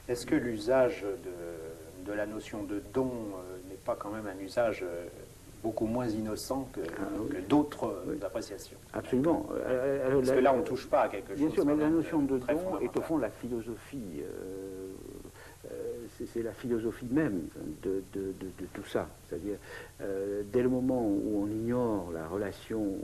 Est-ce que l'usage de la notion de don n'est pas quand même un usage beaucoup moins innocent que d'autres appréciations? Absolument. Parce que là, on ne touche pas à quelque chose. Bien sûr, mais la notion de très don est au fond la philosophie. C'est la philosophie même de tout ça. C'est-à-dire, dès le moment où on ignore la relation,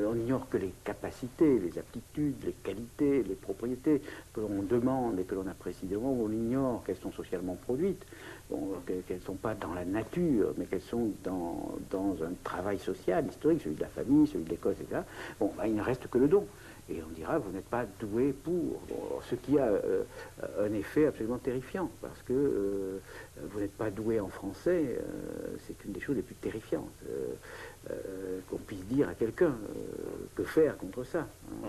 on ignore que les capacités, les aptitudes, les qualités, les propriétés que l'on demande et que l'on apprécie, dès le moment où on ignore qu'elles sont socialement produites, bon, qu'elles ne sont pas dans la nature, mais qu'elles sont dans un travail social, historique, celui de la famille, celui de l'école, etc., bon, il ne reste que le don. Et on dira, vous n'êtes pas doué pour. Bon, ce qui a un effet absolument terrifiant, parce que vous n'êtes pas doué en français, c'est une des choses les plus terrifiantes qu'on puisse dire à quelqu'un. Que faire contre ça, hein?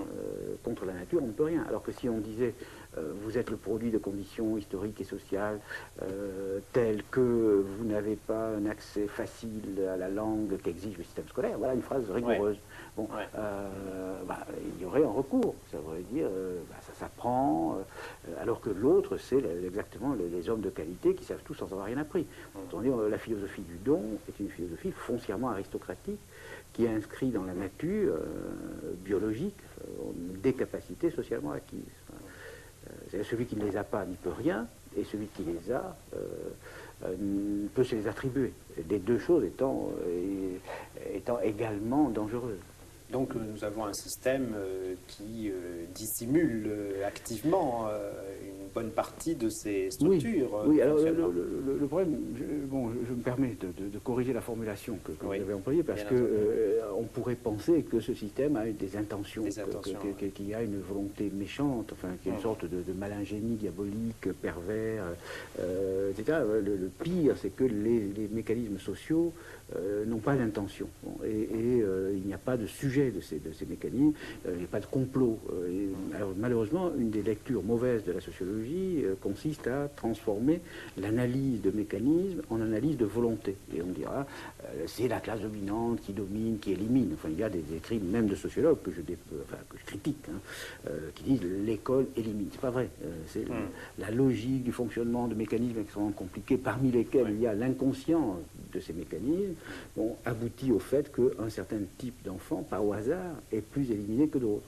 Contre la nature, on ne peut rien. Alors que si on disait, vous êtes le produit de conditions historiques et sociales telles que vous n'avez pas un accès facile à la langue qu'exige le système scolaire, voilà une phrase rigoureuse. Ouais. Bon, il y aurait un recours, ça voudrait dire, ça s'apprend, alors que l'autre, c'est exactement les hommes de qualité qui savent tout sans avoir rien appris. La philosophie du don est une philosophie foncièrement aristocratique qui est inscrite dans la nature biologique des capacités socialement acquises. Celui qui ne les a pas n'y peut rien, et celui qui les a peut se les attribuer. Les deux choses étant également dangereuses. Donc nous avons un système qui dissimule activement une bonne partie de ces structures. Oui, alors le problème, je me permets de corriger la formulation que vous avez employée, parce qu'on pourrait penser que ce système a des intentions, qu'il y a une volonté méchante, enfin, qu'il y a une sorte de malingénie diabolique, pervers, etc. Le pire, c'est que les mécanismes sociaux n'ont pas d'intention. Bon, il n'y a pas de sujet de ces mécanismes, il n'y a pas de complot. Alors, malheureusement, une des lectures mauvaises de la sociologie consiste à transformer l'analyse de mécanismes en analyse de volonté. Et on dira, c'est la classe dominante qui domine, qui élimine. Enfin, il y a des écrits, même de sociologues, que je critique, hein, qui disent l'école élimine. C'est pas vrai. C'est la logique du fonctionnement de mécanismes extrêmement compliqués, parmi lesquels il y a l'inconscient de ces mécanismes, aboutit au fait qu'un certain type d'enfant, par au hasard, est plus éliminé que d'autres.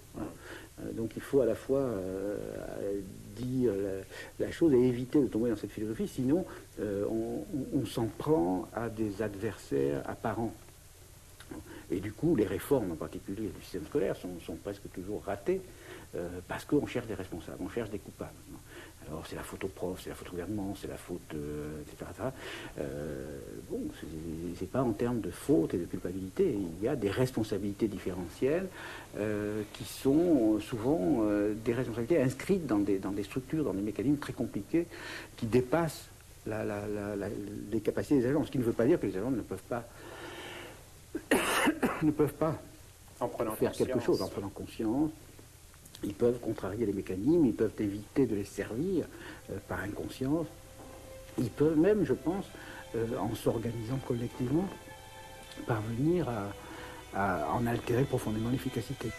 Donc il faut à la fois dire la chose et éviter de tomber dans cette philosophie, sinon on s'en prend à des adversaires apparents. Et du coup, les réformes, en particulier du système scolaire, sont presque toujours ratées parce qu'on cherche des responsables, on cherche des coupables. Alors c'est la faute au prof, c'est la faute au gouvernement, c'est la faute, etc. C'est pas en termes de faute et de culpabilité. Il y a des responsabilités différentielles qui sont souvent des responsabilités inscrites dans des structures, dans des mécanismes très compliqués qui dépassent les capacités des agents. Ce qui ne veut pas dire que les agents ne peuvent pas faire quelque chose en prenant conscience. Ils peuvent contrarier les mécanismes, ils peuvent éviter de les servir par inconscience. Ils peuvent même, je pense, en s'organisant collectivement, parvenir à en altérer profondément l'efficacité.